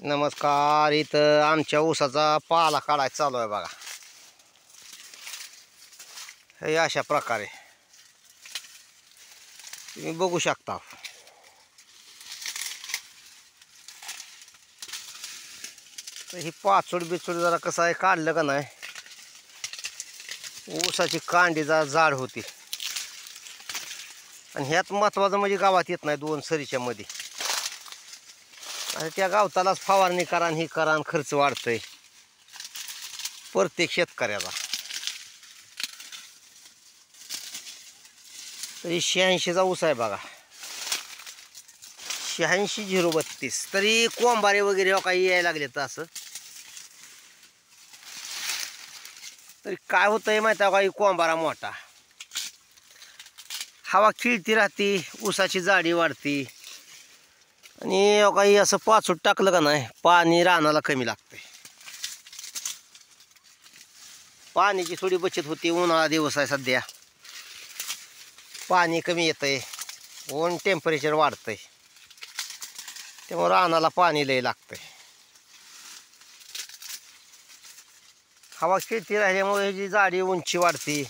नमस्कार. इथं आमच्या ऊसाचा पाला काढायचा चालू आहे बघा. हे अशा प्रकारे तुम्ही बघू शकता. तर ही पाचोड बिचोड जरा कसं आहे काढलं का नाही ऊसाची कांडी जरा जाड होती. आणि ह्यात महत्वाचं म्हणजे गावात येत नाही दोन सरीच्या मध्ये. आणि त्या गावतालाच फवारणी करा आणि ही करा आणि खर्च वाढतोय प्रत्येक शेतकऱ्याला. तरी 86चा ऊस आहे बघा. 86-032. तरी कोंबारे वगैरे काही यायला लागले तर असं. तरी काय होतंय माहिती आहे का, कोंबारा मोठा हवा खिळती राहती, ऊसाची जाडी वाढती. आणि काही असं पाचूट टाकलं का नाही पाणी रानाला कमी लागतंय. पाण्याची थोडी बचत होती. उन्हाळा दिवस आहे सध्या, पाणी कमी येतंय, ऊन टेम्परेचर वाढतंय, त्यामुळे रानाला पाणी लय लागतंय. हवा खेळती राहिल्यामुळे ह्याची जाडी उंची वाढती.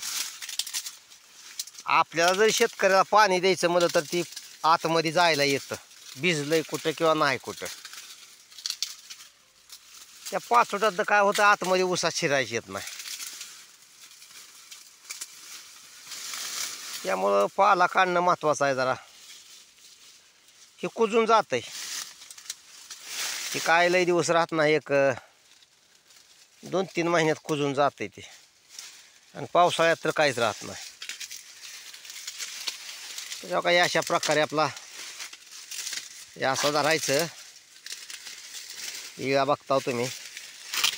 आपल्याला जरी शेतकऱ्याला पाणी द्यायचं म्हणलं तर ती आतमध्ये जायला येतं, भिजलंय कुठं किंवा नाही कुठं. त्या पाचोटात काय होतं, आतमध्ये ऊसात शिरायची येत नाही. त्यामुळं पाला काढणं महत्वाचं आहे. जरा हे कुजून जातंय, हे काय लय दिवस राहत नाही, एक 2-3 महिन्यात कुजून जातंय ते. आणि पावसाळ्यात तर काहीच राहत नाही. तर काही अशा प्रकारे आपला हे असं धरायचं. हे बघता तुम्ही,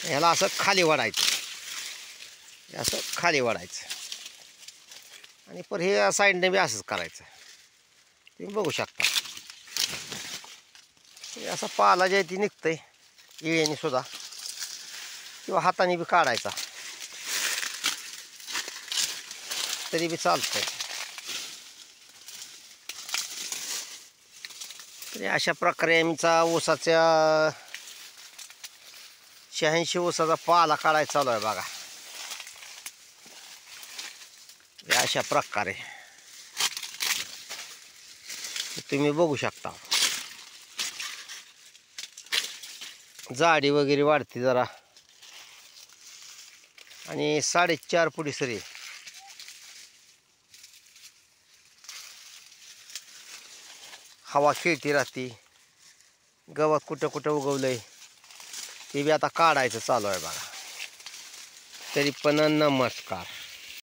ह्याला असं खाली वाढायचं, असं खाली वाढायचं. आणि पर हे साईडने बी असंच करायचं. तुम्ही बघू शकता हे असा पाला जे ती निघतंय येळेने सुद्धा, किंवा हाताने बी काढायचा तरी बी चालतंय. तरी अशा प्रकारे आमचा ऊसाच्या 86 ऊसाचा पाला काढायचा चालू आहे बघा. अशा प्रकारे तुम्ही बघू शकता. जाडी वगैरे वाढते जरा, आणि 4.5 फुटी सरी. हवा खेळती राहती. गवत कुठं कुठं उगवलंय ते बी आता काढायचं चालू आहे बघा. तरी पण नमस्कार.